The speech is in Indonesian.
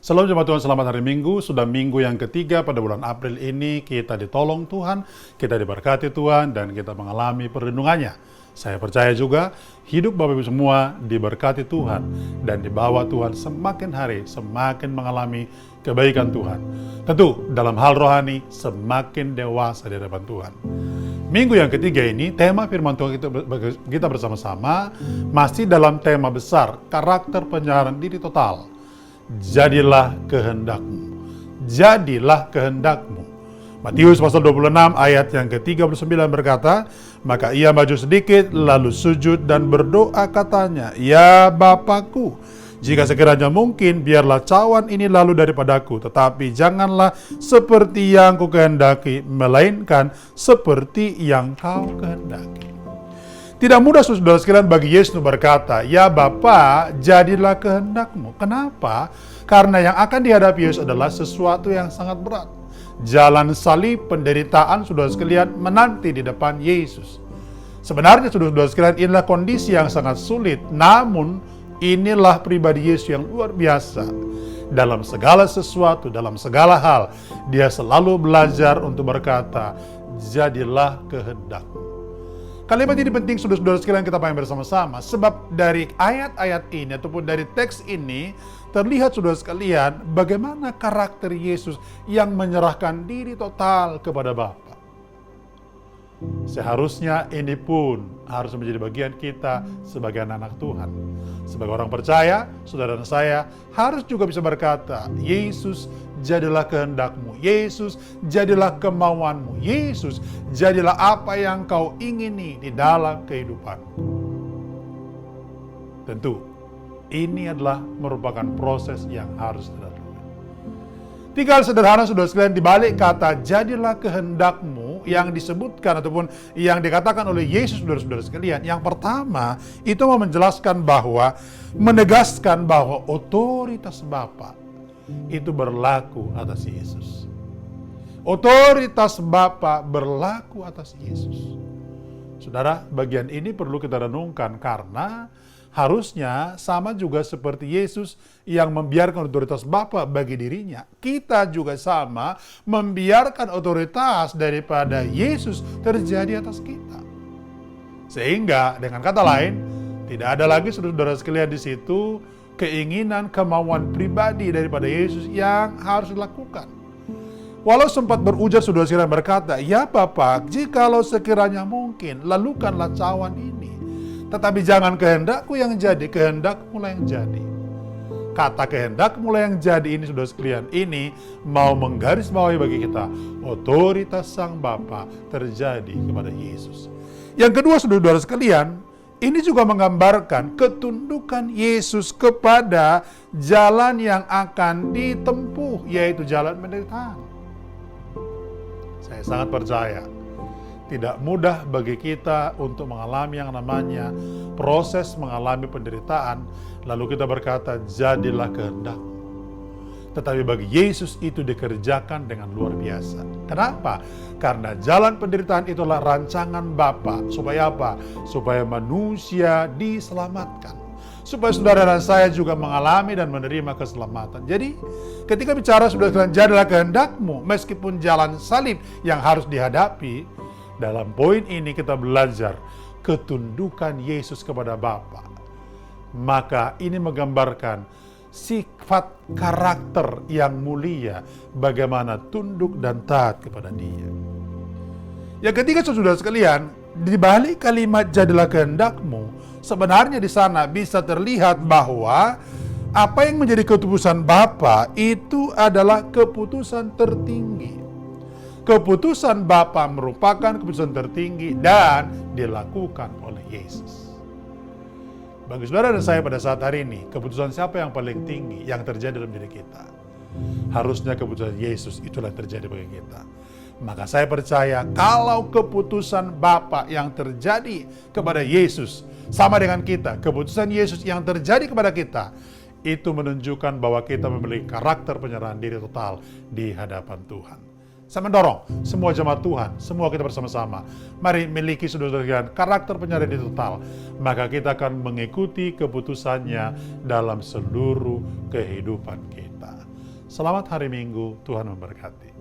Selamat jemaat Tuhan, selamat hari Minggu. Sudah minggu yang ketiga pada bulan April ini. Kita ditolong Tuhan, kita diberkati Tuhan, dan kita mengalami perlindungannya. Saya percaya juga hidup Bapak Ibu semua diberkati Tuhan dan dibawa Tuhan semakin hari semakin mengalami kebaikan Tuhan. Tentu dalam hal rohani semakin dewasa di hadapan Tuhan. Minggu yang ketiga ini tema firman Tuhan kita bersama-sama masih dalam tema besar karakter penyerahan diri total. Jadilah kehendakmu. Jadilah kehendakmu. Matius pasal 26 ayat yang ke-39 berkata, maka ia maju sedikit lalu sujud dan berdoa katanya, ya Bapakku, jika sekiranya mungkin biarlah cawan ini lalu daripadaku, tetapi janganlah seperti yang ku kehendaki, melainkan seperti yang kau kehendaki. Tidak mudah saudara sekalian bagi Yesus berkata, ya Bapa, jadilah kehendakmu. Kenapa? Karena yang akan dihadapi Yesus adalah sesuatu yang sangat berat. Jalan salib, penderitaan saudara sekalian menanti di depan Yesus. Sebenarnya saudara sekalian inilah kondisi yang sangat sulit, namun inilah pribadi Yesus yang luar biasa. Dalam segala sesuatu, dalam segala hal, dia selalu belajar untuk berkata, jadilah kehendakmu. Kalimat ini penting saudara-saudara sekalian kita pahami bersama-sama, sebab dari ayat-ayat ini ataupun dari teks ini terlihat saudara sekalian bagaimana karakter Yesus yang menyerahkan diri total kepada Bapa. Seharusnya ini pun harus menjadi bagian kita sebagai anak-anak Tuhan. Sebagai orang percaya, saudara dan saya harus juga bisa berkata, Yesus, jadilah kehendakmu. Yesus, jadilah kemauanmu. Yesus, jadilah apa yang kau ingini di dalam kehidupanmu. Tentu, ini adalah merupakan proses yang harus dilalui. Tiga hal sederhana saudara sekalian di balik kata jadilah kehendakmu yang disebutkan ataupun yang dikatakan oleh Yesus saudara-saudara sekalian. Yang pertama, itu mau menjelaskan bahwa, menegaskan bahwa otoritas Bapa itu berlaku atas Yesus. Otoritas Bapa berlaku atas Yesus. Saudara, bagian ini perlu kita renungkan karena harusnya sama juga seperti Yesus yang membiarkan otoritas Bapa bagi dirinya. Kita juga sama membiarkan otoritas daripada Yesus terjadi atas kita. Sehingga dengan kata lain, tidak ada lagi saudara sekalian di situ keinginan, kemauan pribadi daripada Yesus yang harus dilakukan. Walau sempat berujar saudara sekalian berkata, ya Bapa, jikalau sekiranya mungkin, lalukanlah cawan ini. Tetapi jangan kehendakku yang jadi, kehendakmu lah yang jadi. Kata kehendakmu lah yang jadi ini saudara sekalian, ini mau menggarisbawahi bagi kita otoritas Sang Bapa terjadi kepada Yesus. Yang kedua saudara sekalian, ini juga menggambarkan ketundukan Yesus kepada jalan yang akan ditempuh, yaitu jalan penderitaan. Saya sangat percaya tidak mudah bagi kita untuk mengalami yang namanya proses mengalami penderitaan, lalu kita berkata, jadilah kehendakmu. Tetapi bagi Yesus itu dikerjakan dengan luar biasa. Kenapa? Karena jalan penderitaan itulah rancangan Bapa. Supaya apa? Supaya manusia diselamatkan. Supaya saudara dan saya juga mengalami dan menerima keselamatan. Jadi, ketika bicara saudara, jadilah kehendakmu, meskipun jalan salib yang harus dihadapi, dalam poin ini kita belajar ketundukan Yesus kepada Bapa. Maka ini menggambarkan sifat karakter yang mulia, bagaimana tunduk dan taat kepada Dia. Yang ketiga saudara sekalian, di balik kalimat jadilah kehendakmu, sebenarnya di sana bisa terlihat bahwa apa yang menjadi keputusan Bapa itu adalah keputusan tertinggi. Keputusan Bapa merupakan keputusan tertinggi dan dilakukan oleh Yesus. Bagi saudara dan saya pada saat hari ini, keputusan siapa yang paling tinggi yang terjadi dalam diri kita? Harusnya keputusan Yesus itulah yang terjadi bagi kita. Maka saya percaya kalau keputusan Bapa yang terjadi kepada Yesus sama dengan kita, keputusan Yesus yang terjadi kepada kita, itu menunjukkan bahwa kita memiliki karakter penyerahan diri total di hadapan Tuhan. Saya mendorong semua jemaat Tuhan, semua kita bersama-sama, mari miliki saudara-saudara karakter penyerahan diri total, maka kita akan mengikuti keputusannya dalam seluruh kehidupan kita. Selamat hari Minggu, Tuhan memberkati.